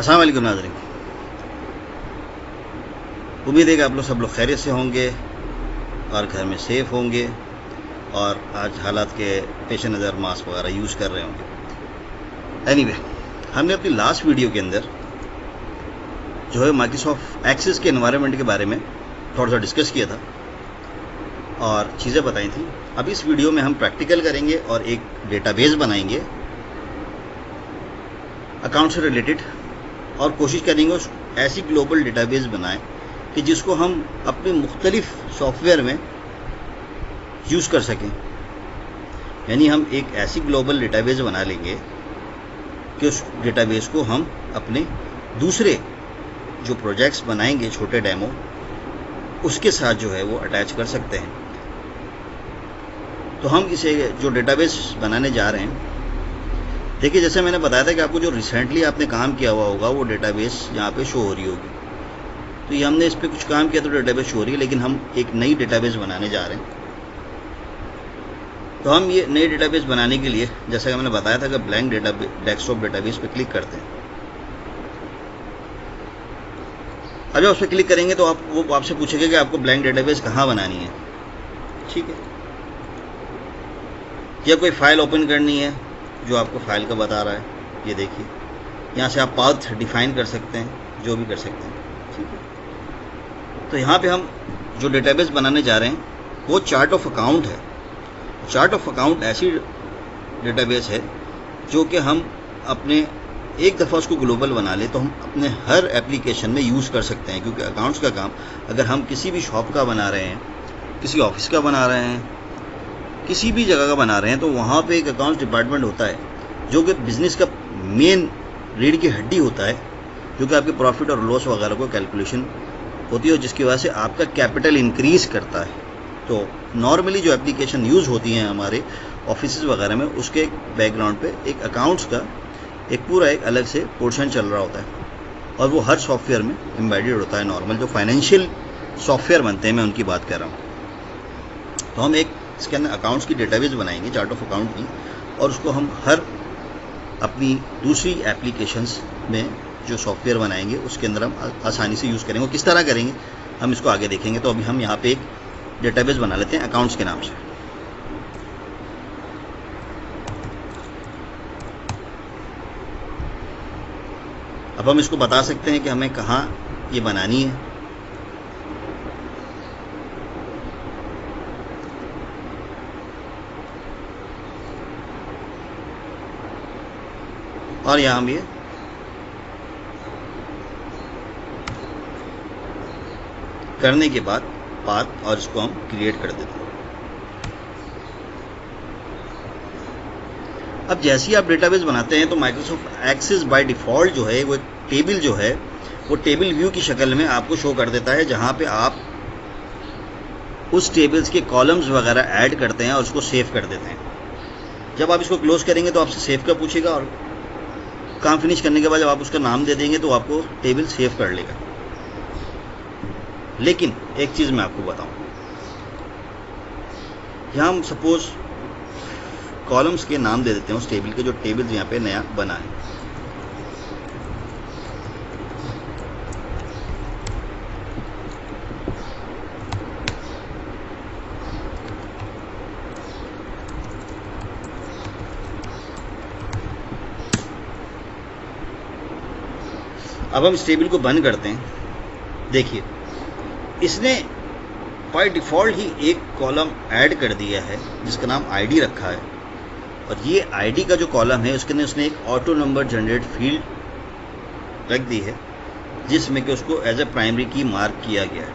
अस्सलाम वालेकुम नाज़रीन। उम्मीद है कि आप लोग सब लोग खैरियत से होंगे और घर में सेफ़ होंगे और आज हालात के पेश नज़र मास्क वगैरह यूज़ कर रहे होंगे। एनीवे, हमने अपनी लास्ट वीडियो के अंदर जो है माइक्रोसॉफ्ट एक्सेस के एनवायरनमेंट के बारे में थोड़ा सा डिस्कस किया था और चीज़ें बताई थी। अब इस वीडियो में हम प्रैक्टिकल करेंगे और एक डेटाबेस बनाएंगे अकाउंट से रिलेटेड और कोशिश करेंगे उस ऐसी ग्लोबल डेटाबेस बनाएं कि जिसको हम अपने मुख्तलिफ सॉफ्टवेयर में यूज़ कर सकें। यानी हम एक ऐसी ग्लोबल डेटाबेस बना लेंगे कि उस डेटाबेस को हम अपने दूसरे जो प्रोजेक्ट्स बनाएंगे छोटे डेमो उसके साथ जो है वो अटैच कर सकते हैं। तो हम इसे जो डेटाबेस बनाने जा रहे हैं, देखिए जैसे मैंने बताया था कि आपको जो रिसेंटली आपने काम किया हुआ होगा वो डेटाबेस यहाँ पे शो हो रही होगी। तो ये हमने इस पर कुछ काम किया तो डेटाबेस शो हो रही है, लेकिन हम एक नई डेटाबेस बनाने जा रहे हैं। तो हम ये नई डेटाबेस बनाने के लिए जैसा कि मैंने बताया था कि ब्लैंक डेस्कटॉप डेटाबेस पे क्लिक करते हैं। अब जब उस पर क्लिक करेंगे तो वो आपसे पूछेगा कि आपको ब्लैंक डेटाबेस कहाँ बनानी है। ठीक है, या कोई फाइल ओपन करनी है जो आपको फाइल का बता रहा है। ये देखिए यहाँ से आप पाथ डिफाइन कर सकते हैं, जो भी कर सकते हैं। ठीक है, तो यहाँ पे हम जो डेटाबेस बनाने जा रहे हैं वो चार्ट ऑफ अकाउंट है। चार्ट ऑफ अकाउंट ऐसी डेटाबेस है जो कि हम अपने एक दफ़ा उसको ग्लोबल बना ले तो हम अपने हर एप्लीकेशन में यूज़ कर सकते हैं। क्योंकि अकाउंट्स का काम अगर हम किसी भी शॉप का बना रहे हैं, किसी ऑफिस का बना रहे हैं, किसी भी जगह का बना रहे हैं, तो वहाँ पे एक अकाउंट्स डिपार्टमेंट होता है जो कि बिज़नेस का मेन रीढ़ की हड्डी होता है, जो कि आपके प्रॉफिट और लॉस वगैरह को कैलकुलेशन होती है और जिसकी वजह से आपका कैपिटल इंक्रीज़ करता है। तो नॉर्मली जो एप्लीकेशन यूज़ होती हैं हमारे ऑफिस वगैरह में, उसके बैकग्राउंड पे एक अकाउंट्स का एक पूरा एक अलग से पोर्शन चल रहा होता है और वो हर सॉफ्टवेयर में एम्बेडेड होता है। नॉर्मल जो फाइनेंशियल सॉफ्टवेयर बनते हैं, मैं उनकी बात कर रहा हूँ। तो हम एक इसके अंदर अकाउंट्स की डेटाबेस बनाएंगे, चार्ट ऑफ अकाउंट की, और उसको हम हर अपनी दूसरी एप्लीकेशंस में जो सॉफ्टवेयर बनाएंगे उसके अंदर हम आसानी से यूज़ करेंगे। किस तरह करेंगे हम इसको आगे देखेंगे। तो अभी हम यहाँ पे एक डेटाबेस बना लेते हैं अकाउंट्स के नाम से। अब हम इसको बता सकते हैं कि हमें कहाँ ये बनानी है। और यहाँ हम ये करने के बाद पाथ और इसको हम क्रिएट कर देते हैं। अब जैसे ही आप डेटाबेस बनाते हैं तो माइक्रोसॉफ्ट एक्सेस बाय डिफ़ॉल्ट जो है वो एक टेबल जो है वो टेबल व्यू की शक्ल में आपको शो कर देता है, जहाँ पे आप उस टेबल्स के कॉलम्स वगैरह ऐड करते हैं और उसको सेव कर देते हैं। जब आप इसको क्लोज करेंगे तो आपसे सेव का पूछेगा और काम फिनिश करने के बाद जब आप उसका नाम दे देंगे तो आपको टेबल सेव कर लेगा। लेकिन एक चीज़ मैं आपको बताऊं, यहाँ हम सपोज कॉलम्स के नाम दे देते हैं उस टेबल के जो टेबल यहाँ पे नया बना है। अब हम इस टेबल को बंद करते हैं। देखिए इसने बाय डिफ़ॉल्ट ही एक कॉलम ऐड कर दिया है जिसका नाम आईडी रखा है, और ये आईडी का जो कॉलम है उसके अंदर उसने एक ऑटो नंबर जनरेट फील्ड रख दी है जिसमें कि उसको एज ए प्राइमरी की मार्क किया गया है।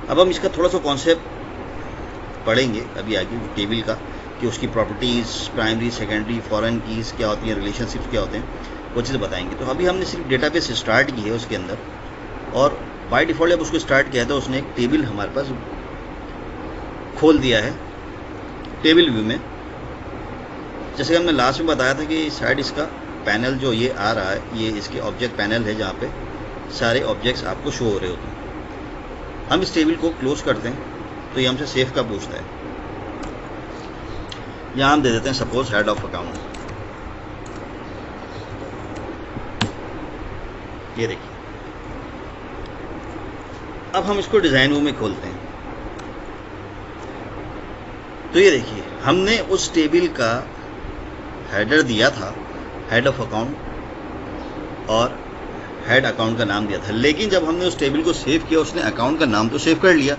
अब हम इसका थोड़ा सा कॉन्सेप्ट पढ़ेंगे अभी आगे टेबल का, कि उसकी properties primary, secondary, foreign keys क्या होती हैं, रिलेशनशिप्स क्या होते हैं, वो चीज़ बताएंगे। तो अभी हमने सिर्फ डेटाबेस स्टार्ट की है उसके अंदर, और बाय डिफ़ॉल्ट जब उसको स्टार्ट किया तो उसने एक टेबल हमारे पास खोल दिया है टेबल व्यू में। जैसे हमने लास्ट में बताया था कि शायद इसका पैनल जो ये आ रहा है ये इसके ऑब्जेक्ट पैनल है जहाँ पे सारे ऑब्जेक्ट्स आपको शो हो रहे होते हैं। हम इस टेबल को क्लोज करते हैं तो ये हमसे सेव का पूछता है। यहाँ हम दे देते हैं सपोज हेड ऑफ अकाउंट। ये देखिए। अब हम इसको डिज़ाइन व्यू में खोलते हैं। तो ये देखिए, हमने उस टेबल का हेडर दिया था, हेड ऑफ अकाउंट, और हेड अकाउंट का नाम दिया था, लेकिन जब हमने उस टेबल को सेव किया उसने अकाउंट का नाम तो सेव कर लिया,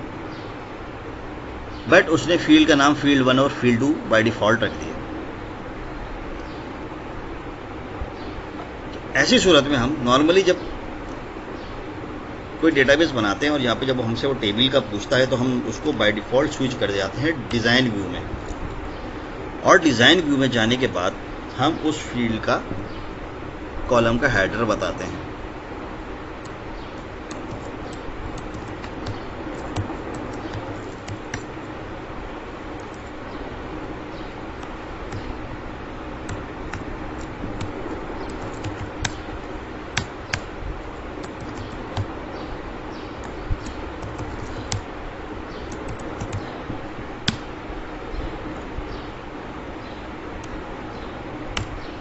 बट उसने फील्ड का नाम फील्ड 1 और फील्ड 2 बाय डिफ़ॉल्ट रख दिया। ऐसी सूरत में हम नॉर्मली जब कोई डेटाबेस बनाते हैं और यहाँ पे जब हमसे वो टेबल का पूछता है तो हम उसको बाय डिफ़ॉल्ट स्विच कर जाते हैं डिज़ाइन व्यू में, और डिज़ाइन व्यू में जाने के बाद हम उस फील्ड का कॉलम का हेडर बताते हैं।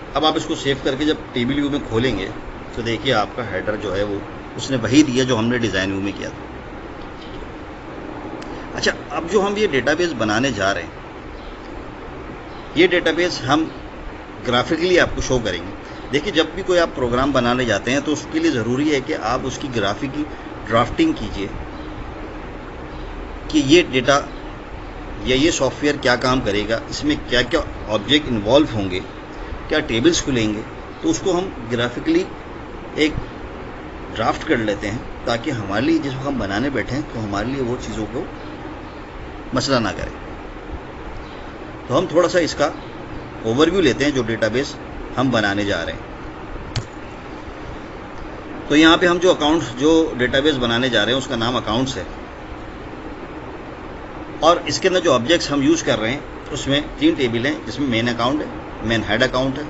अब आप इसको सेव करके जब टेबल व्यू में खोलेंगे तो देखिए आपका हेडर जो है वो उसने वही दिया जो हमने डिज़ाइन व्यू में किया था। अच्छा, अब जो हम ये डेटाबेस बनाने जा रहे हैं, ये डेटाबेस हम ग्राफिकली आपको शो करेंगे। देखिए, जब भी कोई आप प्रोग्राम बनाने जाते हैं तो उसके लिए ज़रूरी है कि आप उसकी ग्राफिक ड्राफ्टिंग कीजिए कि ये डेटा या ये सॉफ्टवेयर क्या काम करेगा, इसमें क्या क्या ऑब्जेक्ट इन्वॉल्व होंगे, क्या टेबल्स खुलेंगे, तो उसको हम ग्राफिकली एक ड्राफ्ट कर लेते हैं ताकि हमारे लिए जिसको हम बनाने बैठे हैं तो हमारे लिए वो चीज़ों को मसला ना करे। तो हम थोड़ा सा इसका ओवरव्यू लेते हैं जो डेटाबेस हम बनाने जा रहे हैं। तो यहाँ पे हम जो डेटाबेस बनाने जा रहे हैं उसका नाम अकाउंट्स है, और इसके अंदर जो ऑब्जेक्ट्स हम यूज़ कर रहे हैं उसमें 3 टेबल हैं, जिसमें मेन अकाउंट है, मेन हेड अकाउंट है,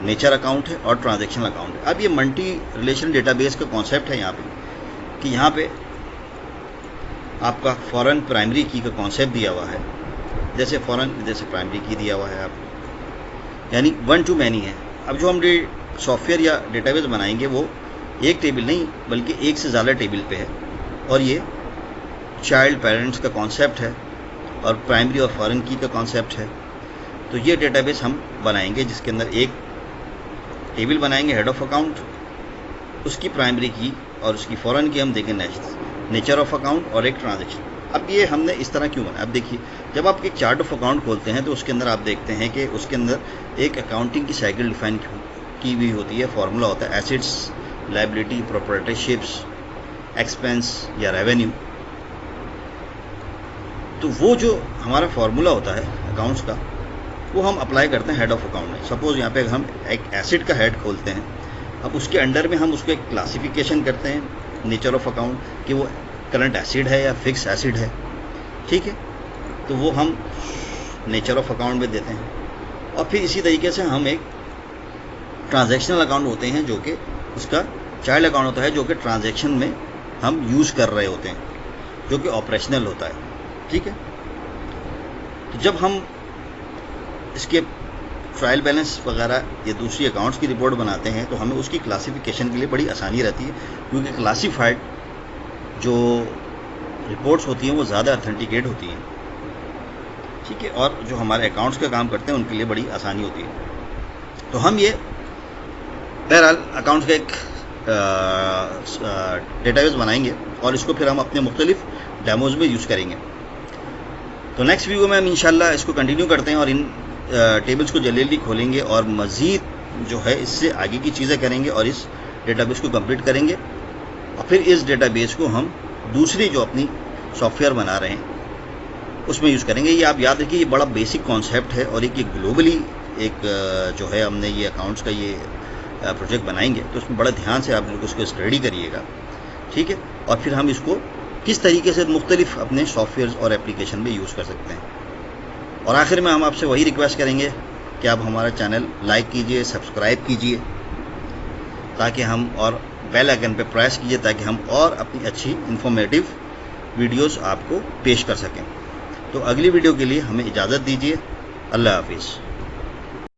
नेचर अकाउंट है और ट्रांजैक्शनल अकाउंट है। अब ये मल्टी रिलेशन डेटाबेस का कॉन्सेप्ट है यहाँ पे कि यहाँ पे आपका फॉरेन प्राइमरी की का कॉन्सेप्ट दिया हुआ है, जैसे फॉरेन जैसे प्राइमरी की दिया हुआ है आपको, यानी 1 to many है। अब जो हम सॉफ्टवेयर या डेटाबेस बनाएंगे वो एक टेबल नहीं बल्कि एक से ज़्यादा टेबल पे है, और ये चाइल्ड पेरेंट्स का कॉन्सेप्ट है और प्राइमरी और फॉरेन की का कॉन्सेप्ट है। तो ये डेटाबेस हम बनाएंगे जिसके अंदर एक टेबल बनाएंगे हेड ऑफ अकाउंट, उसकी प्राइमरी की और उसकी फॉरेन की हम देंगे नेचर ऑफ अकाउंट और एक ट्रांजैक्शन। अब ये हमने इस तरह क्यों बनाया? अब देखिए, जब आप एक चार्ट ऑफ अकाउंट खोलते हैं तो उसके अंदर आप देखते हैं कि उसके अंदर एक अकाउंटिंग की साइकिल डिफाइन की हुई होती है, फॉर्मूला होता है एसेट्स, लायबिलिटी, प्रोप्राइटरशिप्स, एक्सपेंस या रेवेन्यू। तो वो जो हमारा फार्मूला होता है अकाउंट्स का वो हम अप्लाई करते हैं हेड ऑफ अकाउंट में। सपोज़ यहाँ पे हम एक एसिड का हेड खोलते हैं, अब उसके अंडर में हम उसको एक क्लासिफिकेशन करते हैं नेचर ऑफ अकाउंट कि वो करंट एसिड है या फिक्स एसिड है, ठीक है। तो वो हम नेचर ऑफ अकाउंट में देते हैं, और फिर इसी तरीके से हम एक ट्रांजैक्शनल अकाउंट होते हैं जो कि उसका चाइल्ड अकाउंट होता है, जो कि ट्रांजैक्शन में हम यूज़ कर रहे होते हैं, जो कि ऑपरेशनल होता है, ठीक है। तो जब हम इसके ट्रायल बैलेंस वगैरह ये दूसरी अकाउंट्स की रिपोर्ट बनाते हैं तो हमें उसकी क्लासिफिकेशन के लिए बड़ी आसानी रहती है, क्योंकि क्लासिफाइड जो रिपोर्ट्स होती हैं वो ज़्यादा ऑथेंटिकेट होती हैं, ठीक है, और जो हमारे अकाउंट्स का काम करते हैं उनके लिए बड़ी आसानी होती है। तो हम ये बहरहाल अकाउंट्स का एक डेटाबेस बनाएंगे और इसको फिर हम अपने मुख्तलिफ डेमोज में यूज़ करेंगे। तो नेक्स्ट वीडियो में हम इंशाल्लाह इसको कंटिन्यू करते हैं और इन टेबल्स को जल्दी खोलेंगे और मज़ीद जो है इससे आगे की चीज़ें करेंगे और इस डेटाबेस को कंप्लीट करेंगे, और फिर इस डेटाबेस को हम दूसरी जो अपनी सॉफ्टवेयर बना रहे हैं उसमें यूज़ करेंगे। ये आप याद रखिए, ये बड़ा बेसिक कॉन्सेप्ट है और एक ये ग्लोबली एक जो है हमने ये अकाउंट्स का ये प्रोजेक्ट बनाएंगे तो उसमें बड़ा ध्यान से आप लोग उसको स्टडी करिएगा, ठीक है, और फिर हम इसको किस तरीके से मुख्तलिफ अपने सॉफ्टवेयर और एप्लीकेशन में यूज़ कर सकते हैं। और आखिर में हम आपसे वही रिक्वेस्ट करेंगे कि आप हमारा चैनल लाइक कीजिए, सब्सक्राइब कीजिए, ताकि हम और बेल आइकन पे प्रेस कीजिए ताकि हम और अपनी अच्छी इन्फॉर्मेटिव वीडियोस आपको पेश कर सकें। तो अगली वीडियो के लिए हमें इजाज़त दीजिए। अल्लाह हाफिज़।